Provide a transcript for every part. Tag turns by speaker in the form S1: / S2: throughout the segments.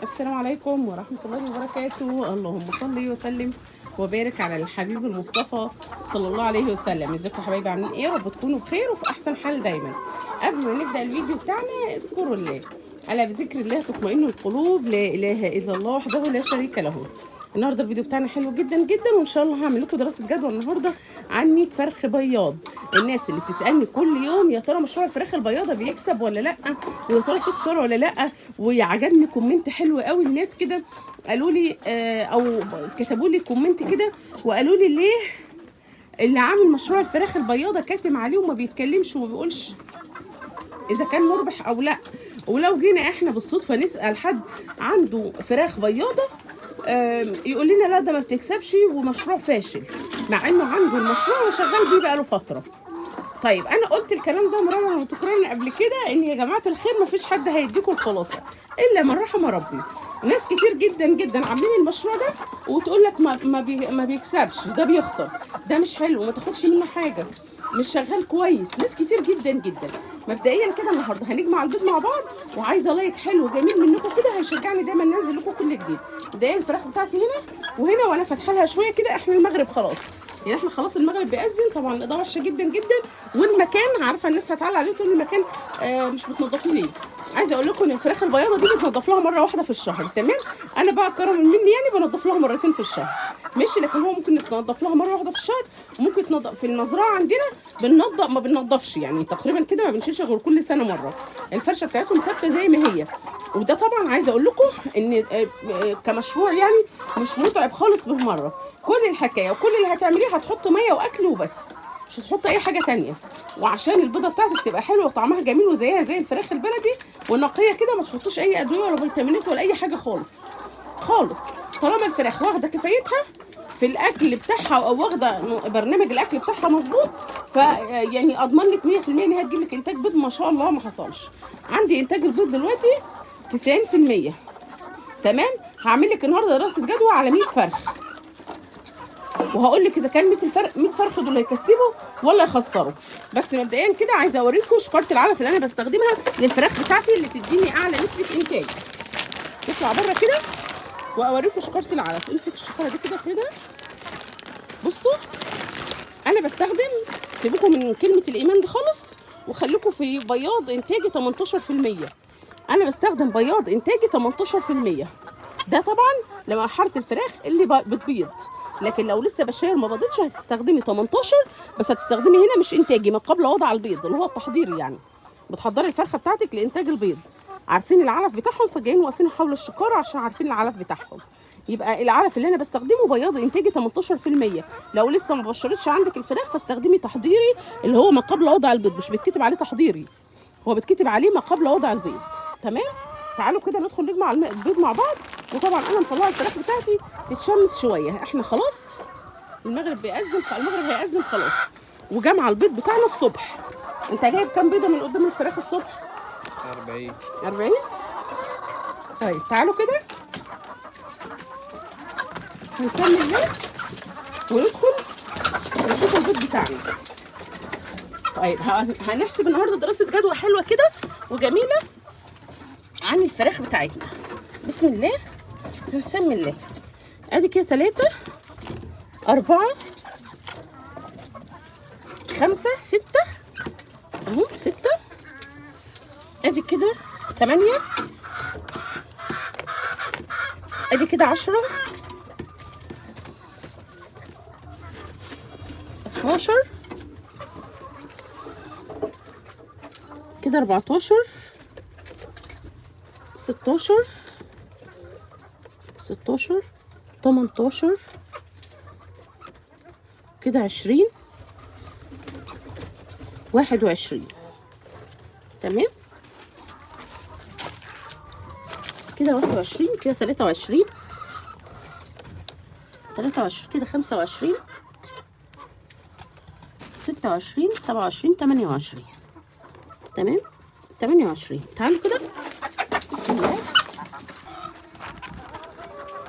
S1: السلام عليكم ورحمة الله وبركاته. اللهم صل وسلم وبارك على الحبيب المصطفى صلى الله عليه وسلم. ازيكم يا حبايبي، عاملين ايه؟ رب تكونوا بخير وفي احسن حال دايما. قبل ما نبدأ الفيديو بتاعنا اذكروا الله، الا بذكر الله تطمئن القلوب، لا اله الا الله وحده لا شريك له. النهارده الفيديو بتاعنا حلو جدا جدا، وان شاء الله هعمل لكم دراسه جدوى النهارده عن 100 فرخ بياض. الناس اللي بتسالني كل يوم يا ترى مشروع الفراخ البياضه بيكسب ولا لا، ويا ترى في خساره ولا لا، وعجبني كومنت حلو قوي الناس كده قالوا لي او كتبوا لي كومنت كده وقالوا لي ليه اللي عامل مشروع الفراخ البياضه كاتم عليه وما بيتكلمش وما بيقولش اذا كان مربح او لا. ولو جينا احنا بالصدفه نسال حد عنده فراخ بياضه يقول لنا لا ده ما بتكسبش ومشروع فاشل، مع انه عنده المشروع وشغال بيه بقاله فتره. طيب انا قلت الكلام ده مرارا وتكرارا قبل كده، ان يا جماعه الخير ما فيش حد هيديكم الخلاصه الا من رحم ربي. ناس كتير جدا جدا عاملين المشروع ده وتقول لك ما بيكسبش، ده بيخسر، ده مش حلو، ما تاخدش منه حاجه، مش شغال كويس. ناس كتير جدا جدا. مبدئيا كده النهارده هنجمع البيض مع بعض، وعايزه لايك حلو جميل منكم كده هيشجعني دايما انزل لكم كل جديد. مبدئيا الفراخ بتاعتي هنا وهنا وانا فاتحه لها شويه كده. احنا المغرب خلاص، يعني احنا خلاص المغرب بيأذن. طبعا الاضاءه وحشه جدا جدا، والمكان عارفه الناس هتعلق عليه تقول المكان مش بتنضفيه ليه. عايزه اقول لكم ان الفراخ البياضه دي بتنضف لها مره واحده في الشهر، تمام؟ انا بقى كرم مني يعني بنضف لها مرتين في الشهر، ماشي. لكن هو ممكن يتنضف لها مره واحده في الشهر، وممكن تنضف في المزرعه عندنا بننضف ما بننضفش يعني تقريبا كده، ما بنشيلش غير كل سنه مره. الفرشه بتاعتهم ثابته زي ما هي. وده طبعا عايزه اقول لكم ان كمشروع يعني مش متعب خالص بالمره. كل الحكايه وكل اللي هتعمليه هتحط ميه واكل وبس، مش هتحط اي حاجه تانية. وعشان البيضه بتاعتك تبقى حلوه وطعمها جميل وزيها زي الفراخ البلدي ونقيه كده، ما تحطوش اي ادويه ولا فيتامينات ولا اي حاجه خالص خالص. طالما الفراخ واخده كفايتها في الاكل بتاعها او واخده برنامج الاكل بتاعها مظبوط، يعني اضمن لك 100% ان هي تجيب لك انتاج بيض ما شاء الله ما حصلش. عندي انتاج البيض دلوقتي 90%، تمام؟ هعمل لك النهارده دراسه جدوى على 100 فرخ، وهقول لك اذا كان 100 فرخ دول هيكسبوا ولا يخسروا. بس مبدئيا كده عايزه اوريكم شكاره العلف اللي انا بستخدمها للفراخ بتاعتي اللي تديني اعلى نسبه انتاج. نطلع بره كده واوريكم شكاره العلف. امسك الشكاره دي كده افردها. بصوا انا بستخدم، سيبوكم من كلمه الايمان دي خالص وخليكم في بياض انتاجي 18%. انا بستخدم بياض انتاجي 18%. ده طبعا لمرحله الفراخ اللي بتبيض، لكن لو لسه بشاير ما بيضتش هتستخدمي 18، بس هتستخدمي هنا مش انتاجي، ما قبل وضع البيض اللي هو التحضير. يعني بتحضري الفرخه بتاعتك لانتاج البيض، عارفين العلف بتاعهم فجايين واقفين حول الشكاره عشان عارفين العلف بتاعهم. يبقى العلف اللي انا بستخدمه بياض انتاجي 18%. لو لسه ما بشرتش عندك الفراخ فاستخدمي تحضيري اللي هو ما قبل وضع البيض، مش بيتكتب عليه تحضيري، هو بيتكتب عليه ما قبل وضع البيض، تمام؟ تعالوا كده ندخل نجمع البيض مع بعض. وطبعا انا مطلعه الفراخ بتاعتي تتشمس شويه، احنا خلاص المغرب بيأذن، فالمغرب هيأذن خلاص. وجمع البيض بتاعنا الصبح. انت جايب كام بيضه من قدام الفراخ الصبح؟ 40. طيب تعالوا كده هنسمي الله وندخل نشوف البيض بتاعنا. طيب هنحسب النهارده دراسه جدوى حلوه كده وجميله عن الفراخ بتاعتنا. بسم الله، هنسمي الله. ادي كده 3 4 5 6 اهو 6. ادي كده 8. ادي كده 10 12 كده 14 16 18 كده 20 21. تمام كده 21 كده 23 كده 25 26 27 28. تمام 28. تعالوا كده بسم الله.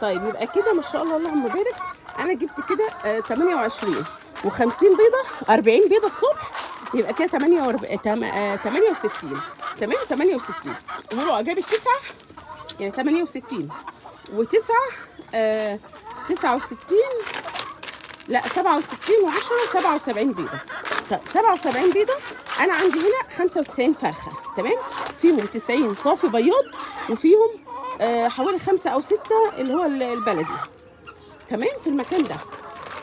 S1: طيب يبقى كده ما شاء الله اللهم بارك، انا جبت كده 28 و50 بيضه، 40 بيضه الصبح، يبقى كده 68. تمام 68. قولوا جابت 9 يعني 68 و9 69 لا 67 و10 77 بيضه. طب 77 بيضه انا عندي هنا 95 فرخه تمام، فيهم 90 صافي بياض وفيهم حوالي 5 أو 6 اللي هو البلدي تمام في المكان ده.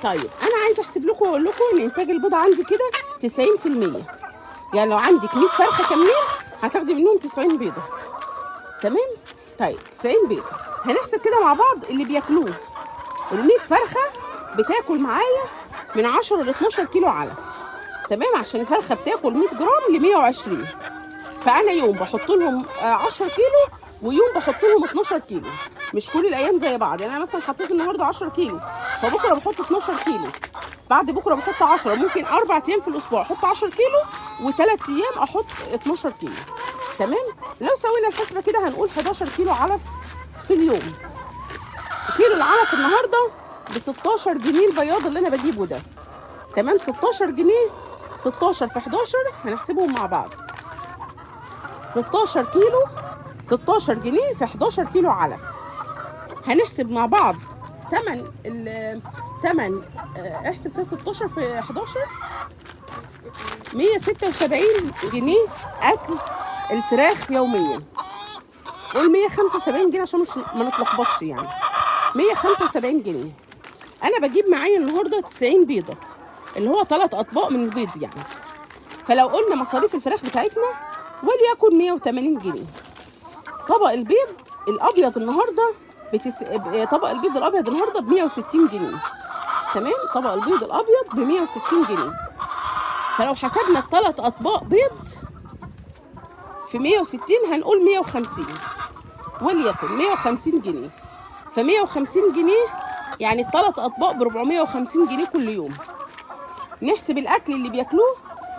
S1: طيب انا عايزه احسب لكم واقول لكم ان انتاج البيض عندي كده 90%. يعني لو عندك 100 فرخه كاملين هتاخدي منهم 90 بيضه تمام. طيب 90 بيضه هنحسب كده مع بعض اللي بياكلوه. ال 100 فرخه بتاكل معايا من 10 ل 12 كيلو علف تمام، عشان الفرخه بتاكل 100 جرام ل 120. فانا يوم بحط لهم 10 كيلو ويوم بحط لهم 12 كيلو، مش كل الايام زي بعض. يعني انا مثلا حطيت النهارده 10 كيلو فبكره بحط 12 كيلو، بعد بكره بحط 10، ممكن 4 ايام في الاسبوع احط 10 كيلو و3 ايام احط 12 كيلو تمام. لو سوينا الحسبه كده هنقول 11 كيلو علف في اليوم. كيلو العلف النهارده ب 16 جنيه البياض اللي انا بجيبه ده تمام. 16 جنيه 16 في 11 هنحسبهم مع بعض. 16 كيلو 16 جنيه في 11 كيلو علف. هنحسب مع بعض تمن احسب كده 16 في 11 176 جنيه اكل الفراخ يوميا. قول 175 جنيه عشان مش ما نتلخبطش يعني. 175 جنيه. انا بجيب معايا النهارده 90 بيضه اللي هو 3 اطباق من البيض يعني. فلو قلنا مصاريف الفراخ بتاعتنا وليكن 180 جنيه. طبق البيض الابيض النهارده طبق البيض الابيض النهارده ب 160 جنيه تمام. طبق البيض الابيض ب 160 جنيه. فلو حسبنا الثلاث اطباق بيض في 160 هنقول 150 وليكن 150 جنيه. ف 150 جنيه يعني الثلاث اطباق ب 450 جنيه كل يوم. نحسب الاكل اللي بياكلوه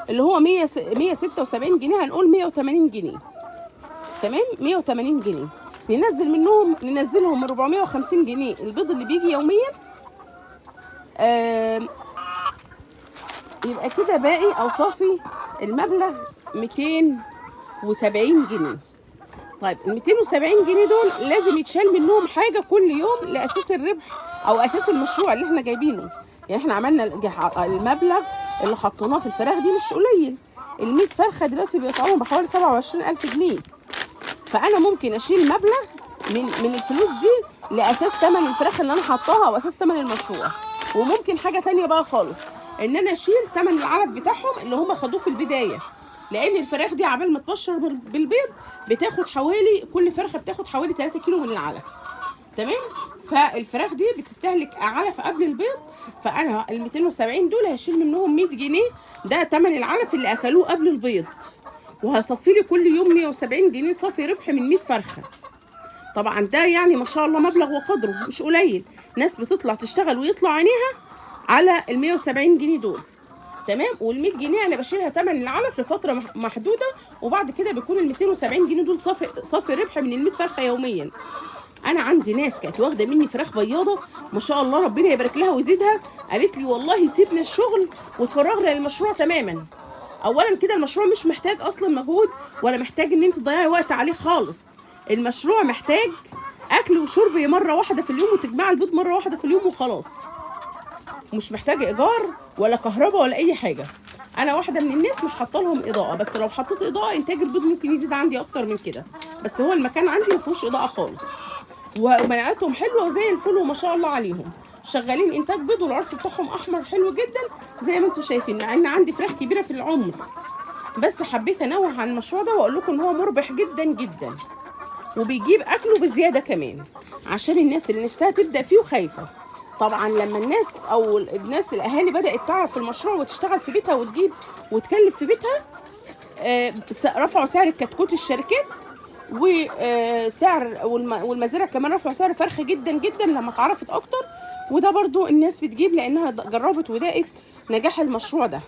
S1: اللي هو 176 جنيه هنقول 180 جنيه تمام. 180 جنيه ننزلهم من 450 جنيه البيض اللي بيجي يوميا. يبقى كده باقي او صافي المبلغ 270 جنيه. طيب ال 270 جنيه دول لازم يتشال منهم حاجه كل يوم لاساس الربح او اساس المشروع اللي احنا جايبينه. يعني احنا عملنا المبلغ اللي حطيناه في الفراخ دي مش قليل. ال 100 فرخه دلوقتي بيطلعوا بحوالي 27000 جنيه. فانا ممكن اشيل مبلغ من الفلوس دي لاساس ثمن الفراخ اللي انا حطاها واساس ثمن المشروع. وممكن حاجه ثانيه بقى خالص ان انا اشيل ثمن العلف بتاعهم اللي هم خدوه في البدايه، لان الفراخ دي عبال ما تبشر بالبيض بتاخد حوالي كل فرخه بتاخد حوالي 3 كيلو من العلف تمام. فالفراخ دي بتستهلك علف قبل البيض. فانا ال 270 دول هشيل منهم 100 جنيه ده ثمن العلف اللي اكلوه قبل البيض، وهصفي لي كل يوم 170 جنيه صافي ربح من 100 فرخه. طبعا ده يعني ما شاء الله مبلغ وقدره مش قليل. ناس بتطلع تشتغل ويطلع عينيها على ال 170 جنيه دول تمام. وال 100 جنيه انا بشيلها ثمن العلف لفتره محدوده، وبعد كده بيكون ال 270 جنيه دول صافي ربح من ال 100 فرخه يوميا. انا عندي ناس كانت واخده مني فراخ بياضه ما شاء الله ربنا يبارك لها ويزيدها، قالت لي والله سيبنا الشغل وتفرغنا للمشروع تماما. اولا كده المشروع مش محتاج اصلا مجهود ولا محتاج ان انت تضيعي وقت عليه خالص. المشروع محتاج اكل وشرب مره واحده في اليوم وتجمعي البيض مره واحده في اليوم وخلاص. مش محتاجه ايجار ولا كهرباء ولا اي حاجه. انا واحده من الناس مش حاطه لهم اضاءه، بس لو حطيت اضاءه انتاج البيض ممكن يزيد عندي اكتر من كده. بس هو المكان عندي ما فيهوش اضاءه خالص، ومناعتهم حلوه وزي الفل وما شاء الله عليهم. شغالين انتاج بيض والعرف بتاعهم احمر حلو جدا زي ما انتم شايفين، مع ان عندي فراخ كبيره في العمر. بس حبيت انوه عن المشروع ده واقول لكم ان هو مربح جدا جدا وبيجيب اكله بزياده كمان، عشان الناس اللي نفسها تبدا فيه وخايفه. طبعا لما الناس الاهالي بدات تعرف المشروع وتشتغل في بيتها وتجيب وتكلف في بيتها، رفعوا سعر الكتكوت الشركات وسعر والمزارع كمان رفعوا سعر فرخه جدا جدا لما اتعرفت اكتر. وده برضو الناس بتجيب لانها جربت ودقت نجاح المشروع ده.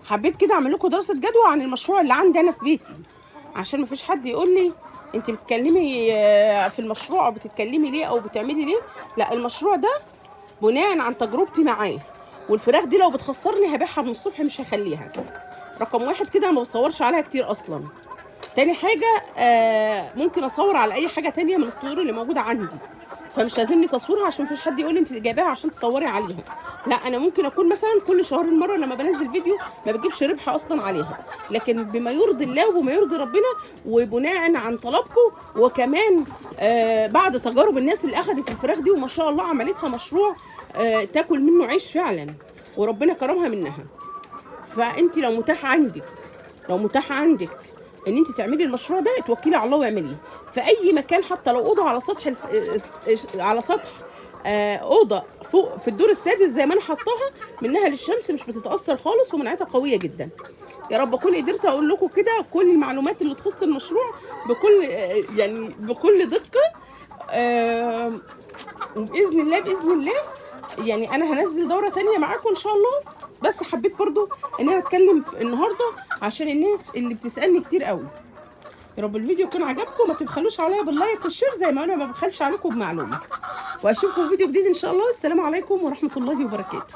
S1: حبيت كده اعمل لكم دراسه جدوى عن المشروع اللي عندي انا في بيتي، عشان مفيش حد يقول لي انت بتتكلمي في المشروع او بتتكلمي ليه او بتعملي ليه. لا، المشروع ده بناء عن تجربتي معاه. والفراخ دي لو بتخسرني هبيعها من الصبح مش هخليها. رقم واحد كده انا ما بصورش عليها كتير اصلا، تاني حاجه ممكن اصور على اي حاجه تانية من الطيور اللي موجوده عندي، فمش لازمني تصويرها عشان مفيش حد يقول لي انت جايباها عشان تصوري عليها. لا، انا ممكن اكون مثلا كل شهرين مره لما بنزل فيديو ما بجيبش ربح اصلا عليها، لكن بما يرضي الله وبما يرضي ربنا وبناء عن طلبكم، وكمان بعد تجارب الناس اللي اخذت الفراخ دي وما شاء الله عملتها مشروع تاكل منه عيش فعلا، وربنا كرمها منها. فانت لو متاح عندك ان انت تعملي المشروع ده، اتوكلي على الله واعمليه في اي مكان، حتى لو اوضه على سطح على سطح اوضه فوق في الدور السادس زي ما انا حطاها، منها للشمس مش بتتاثر خالص ومناعتها قويه جدا. يا رب اكون قدرت اقول لكم كده كل المعلومات اللي تخص المشروع بكل يعني بكل دقه. وباذن الله باذن الله يعني انا هنزل دوره تانية معاكم ان شاء الله، بس حبيت برضو ان انا اتكلم النهارده عشان الناس اللي بتسالني كتير قوي. يا رب الفيديو يكون عجبكم، ما تبخلوش عليا باللايك والشير زي ما انا ما ببخلش عليكم بمعلومه، واشوفكم في فيديو جديد ان شاء الله. والسلام عليكم ورحمه الله وبركاته.